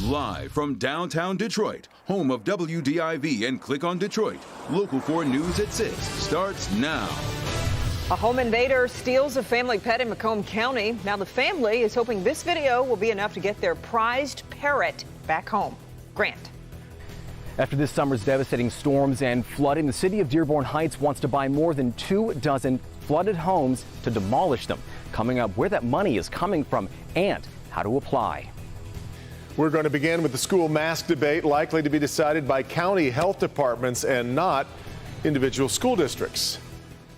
Live from downtown Detroit, home of WDIV and Click on Detroit, Local 4 News at 6 starts now. A home invader steals a family pet in Macomb County. Now the family is hoping this video will be enough to get their prized parrot back home. Grant. After this summer's devastating storms and flooding, the city of Dearborn Heights wants to buy more than 24 flooded homes to demolish them. Coming up, where that money is coming from and how to apply. We're going to begin with the school mask debate, likely to be decided by county health departments and not individual school districts.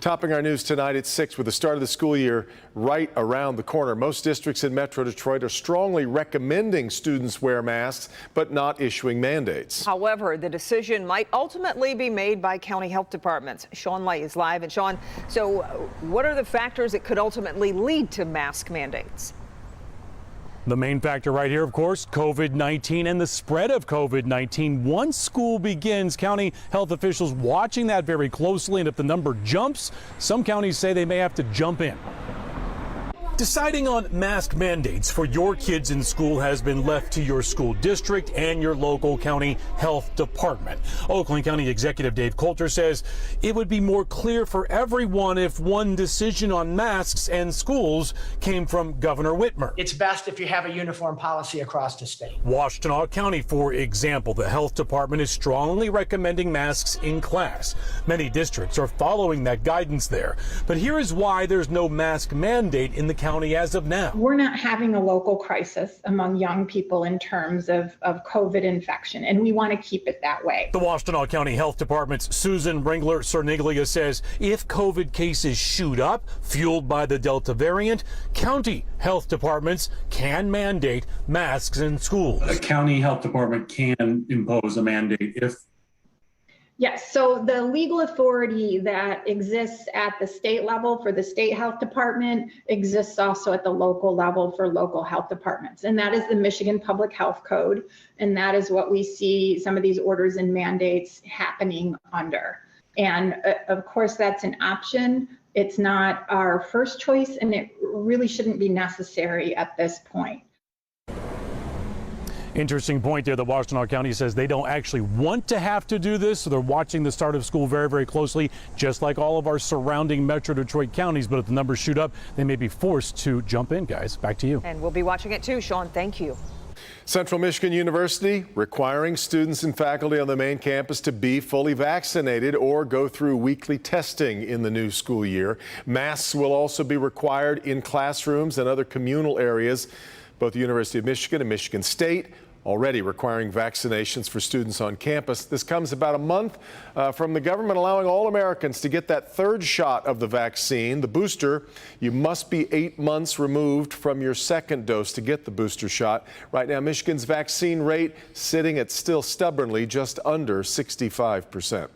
Topping our news tonight at 6 with the start of the school year right around the corner. Most districts in Metro Detroit are strongly recommending students wear masks, but not issuing mandates. However, the decision might ultimately be made by county health departments. Sean Light is live. And Sean, so what are the factors that could ultimately lead to mask mandates? The main factor right here, of course, COVID-19 and the spread of COVID-19. Once school begins, county health officials watching that very closely, and if the number jumps, some counties say they may have to jump in. Deciding on mask mandates for your kids in school has been left to your school district and your local county health department. Oakland County Executive Dave Coulter says it would be more clear for everyone if one decision on masks and schools came from Governor Whitmer. It's best if you have a uniform policy across the state. Washtenaw County, for example, the health department is strongly recommending masks in class. Many districts are following that guidance there. But here is why there's no mask mandate in the county as of now. We're not having a local crisis among young people in terms of COVID infection, and we want to keep it that way. The Washtenaw County Health Department's Susan Ringler-Cerniglia says if COVID cases shoot up, fueled by the Delta variant, county health departments can mandate masks in schools. A county health department can impose a mandate if Yes, so the legal authority that exists at the state level for the state health department exists also at the local level for local health departments. And that is the Michigan Public Health Code. And that is what we see some of these orders and mandates happening under. And of course, that's an option. It's not our first choice, and it really shouldn't be necessary at this point. Interesting point there. The Washtenaw County says they don't actually want to have to do this, so they're watching the start of school very, very closely, just like all of our surrounding Metro Detroit counties. But if the numbers shoot up, they may be forced to jump in, guys. Back to you. And we'll be watching it too, Sean. Thank you. Central Michigan University requiring students and faculty on the main campus to be fully vaccinated or go through weekly testing in the new school year. Masks will also be required in classrooms and other communal areas. Both the University of Michigan and Michigan State already requiring vaccinations for students on campus. This comes about a month from the government allowing all Americans to get that third shot of the vaccine. The booster, you must be 8 months removed from your second dose to get the booster shot. Right now, Michigan's vaccine rate sitting at still stubbornly just under 65%.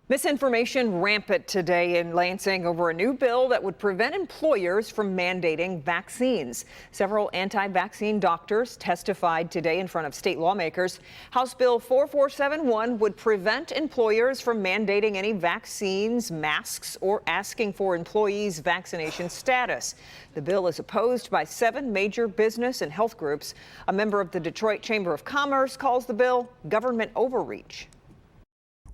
Misinformation rampant today in Lansing over a new bill that would prevent employers from mandating vaccines. Several anti-vaccine doctors testified today in front of state lawmakers. House Bill 4471 would prevent employers from mandating any vaccines, masks, or asking for employees' vaccination status. The bill is opposed by 7 major business and health groups. A member of the Detroit Chamber of Commerce calls the bill government overreach.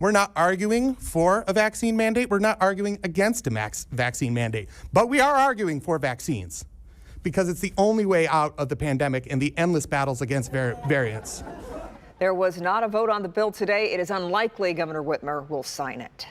We're not arguing for a vaccine mandate. We're not arguing against a vaccine mandate. But we are arguing for vaccines because it's the only way out of the pandemic and the endless battles against variants. There was not a vote on the bill today. It is unlikely Governor Whitmer will sign it.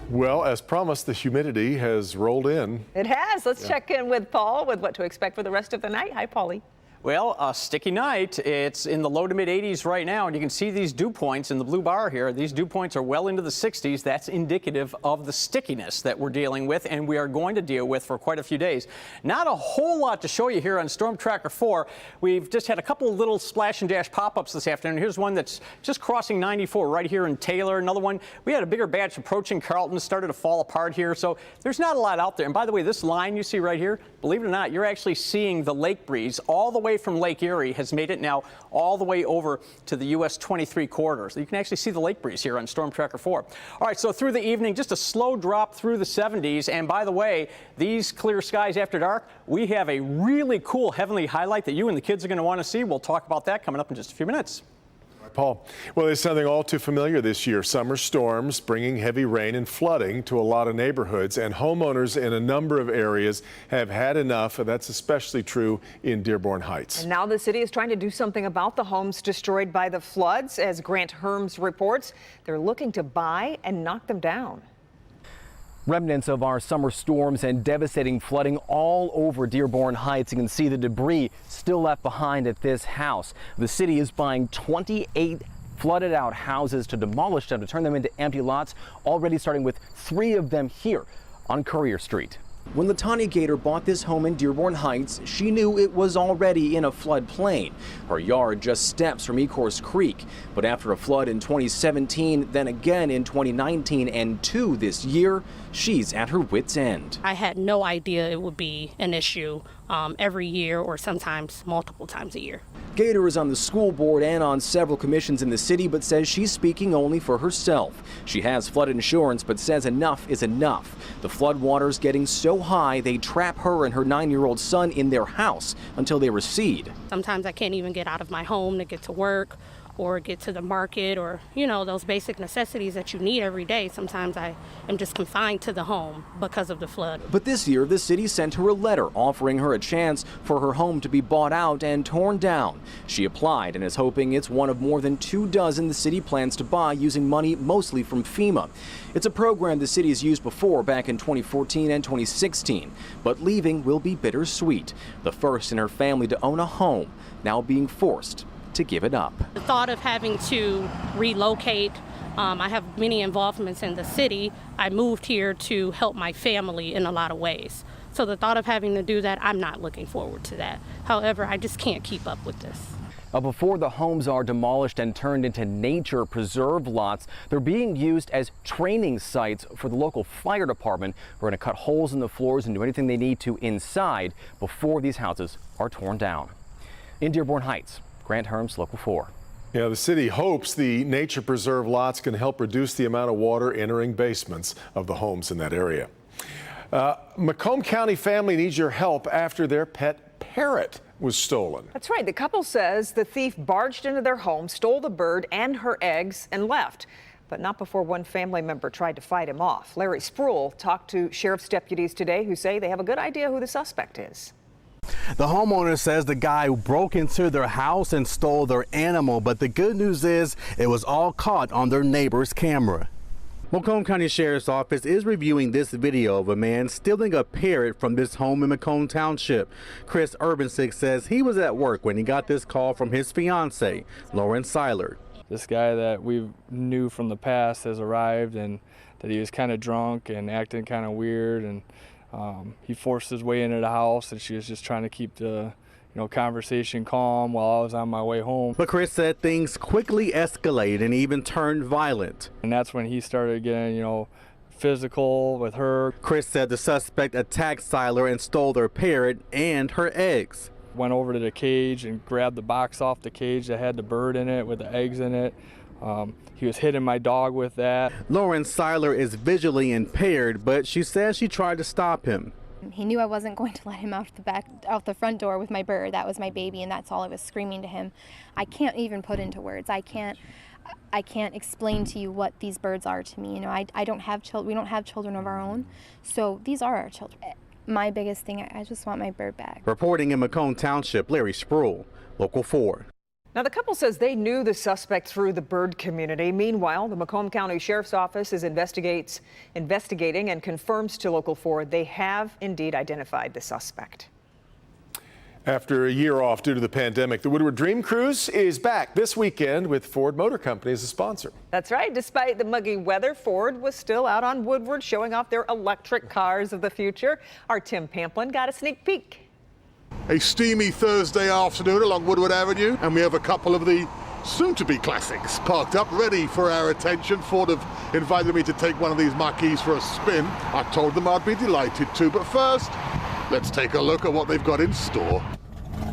Well, as promised, the humidity has rolled in. It has. Let's check in with Paul with what to expect for the rest of the night. Hi, Paulie. Well, a sticky night. It's in the low to mid 80s right now, and you can see these dew points in the blue bar here. These dew points are well into the 60s. That's indicative of the stickiness that we're dealing with and we are going to deal with for quite a few days. Not a whole lot to show you here on Storm Tracker 4. We've just had a couple of little splash and dash pop-ups this afternoon. Here's one that's just crossing 94 right here in Taylor. Another one, we had a bigger batch approaching Carlton, started to fall apart here. So there's not a lot out there. And by the way, this line you see right here, believe it or not, you're actually seeing the lake breeze all the way way from Lake Erie has made it now all the way over to the US 23 corridor. So you can actually see the lake breeze here on Storm Tracker 4. All right, so through the evening, just a slow drop through the 70s. And by the way, these clear skies after dark, we have a really cool heavenly highlight that you and the kids are going to want to see. We'll talk about that coming up in just a few minutes. Paul. Well, there's something all too familiar this year. Summer storms bringing heavy rain and flooding to a lot of neighborhoods, and homeowners in a number of areas have had enough. That's especially true in Dearborn Heights. And now the city is trying to do something about the homes destroyed by the floods. As Grant Herms reports, they're looking to buy and knock them down. Remnants of our summer storms and devastating flooding all over Dearborn Heights. You can see the debris still left behind at this house. The city is buying 28 flooded out houses to demolish them, to turn them into empty lots, already starting with 3 of them here on Courier Street. When Latanya Gator bought this home in Dearborn Heights, she knew it was already in a floodplain. Her yard just steps from Ecorse Creek. But after a flood in 2017, then again in 2019 and 2 this year, she's at her wit's end. I had no idea it would be an issue every year or sometimes multiple times a year. Gator is on the school board and on several commissions in the city, but says she's speaking only for herself. She has flood insurance, but says enough is enough. The flood water's getting so high they trap her and her 9-year-old son in their house until they recede. Sometimes I can't even get out of my home to get to work or get to the market, or, you know, those basic necessities that you need every day. Sometimes I am just confined to the home because of the flood. But this year, the city sent her a letter offering her a chance for her home to be bought out and torn down. She applied and is hoping it's one of more than 24 the city plans to buy using money mostly from FEMA. It's a program the city has used before back in 2014 and 2016. But leaving will be bittersweet. The first in her family to own a home, now being forced to give it up. The thought of having to relocate, I have many involvements in the city. I moved here to help my family in a lot of ways. So the thought of having to do that, I'm not looking forward to that. However, I just can't keep up with this. Before the homes are demolished and turned into nature preserve lots, they're being used as training sites for the local fire department. We're going to cut holes in the floors and do anything they need to inside before these houses are torn down. In Dearborn Heights, Grant Herms, Local 4. Yeah, the city hopes the nature preserve lots can help reduce the amount of water entering basements of the homes in that area. Macomb County family needs your help after their pet parrot was stolen. That's right. The couple says the thief barged into their home, stole the bird and her eggs, and left. But not before one family member tried to fight him off. Larry Spruill talked to sheriff's deputies today who say they have a good idea who the suspect is. The homeowner says the guy broke into their house and stole their animal, but the good news is it was all caught on their neighbor's camera. Macomb County Sheriff's Office is reviewing this video of a man stealing a parrot from this home in Macomb Township. Chris Urbansick says he was at work when he got this call from his fiancee, Lauren Seiler. This guy that we knew from the past has arrived, and that he was kind of drunk and acting kind of weird, and he forced his way into the house, and she was just trying to keep the conversation calm while I was on my way home. But Chris said things quickly escalated and even turned violent. And that's when he started getting, physical with her. Chris said the suspect attacked Seiler and stole their parrot and her eggs. Went over to the cage and grabbed the box off the cage that had the bird in it with the eggs in it. He was hitting my dog with that. Lauren Seiler is visually impaired, but she says she tried to stop him. He knew I wasn't going to let him out the front door with my bird. That was my baby, and that's all I was screaming to him. I can't even put into words. I can't explain to you what these birds are to me. I don't have children. We don't have children of our own, so these are our children. My biggest thing, I just want my bird back. Reporting in Macomb Township, Larry Spruill, Local 4. Now, the couple says they knew the suspect through the bird community. Meanwhile, the Macomb County Sheriff's Office is investigating and confirms to Local 4 they have indeed identified the suspect. After a year off due to the pandemic, the Woodward Dream Cruise is back this weekend with Ford Motor Company as a sponsor. That's right. Despite the muggy weather, Ford was still out on Woodward showing off their electric cars of the future. Our Tim Pamplin got a sneak peek. A steamy Thursday afternoon along Woodward Avenue, and we have a couple of the soon-to-be classics parked up ready for our attention. Ford have invited me to take one of these Mach-E's for a spin. I told them I'd be delighted to, but first, let's take a look at what they've got in store.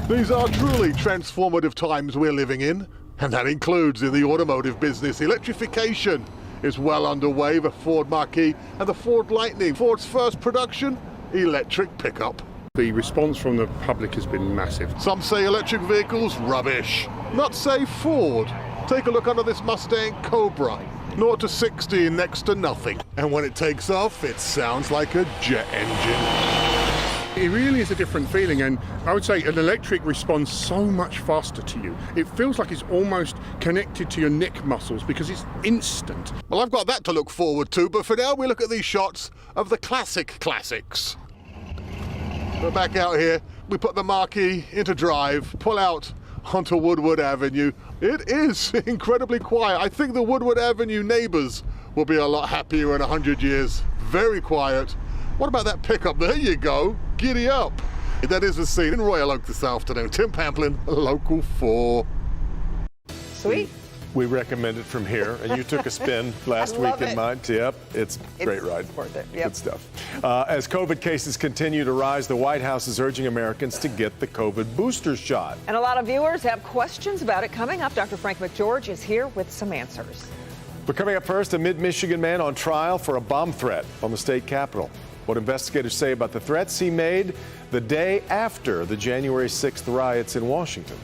These are truly transformative times we're living in, and that includes in the automotive business. Electrification is well underway, the Ford Mach-E and the Ford Lightning, Ford's first production electric pickup. The response from the public has been massive. Some say electric vehicles, rubbish. Not say Ford. Take a look under this Mustang Cobra. 0 to 60 in next to nothing. And when it takes off, it sounds like a jet engine. It really is a different feeling, and I would say an electric responds so much faster to you. It feels like it's almost connected to your neck muscles because it's instant. Well, I've got that to look forward to, but for now we look at these shots of the classics. We're back out here. We put the Mach-E into drive, pull out onto Woodward Avenue. It is incredibly quiet. I think the Woodward Avenue neighbors will be a lot happier in 100 years. Very quiet. What about that pickup? There you go. Giddy up. That is the scene in Royal Oak this afternoon. Tim Pamplin, Local 4. Sweet. We recommend it from here, and you took a spin last week in mine. Yep, it's a great ride. Worth it. Yep. Good stuff. As COVID cases continue to rise, the White House is urging Americans to get the COVID booster shot. And a lot of viewers have questions about it. Coming up, Dr. Frank McGeorge is here with some answers. But coming up first, a mid-Michigan man on trial for a bomb threat on the state capitol. What investigators say about the threats he made the day after the January 6th riots in Washington.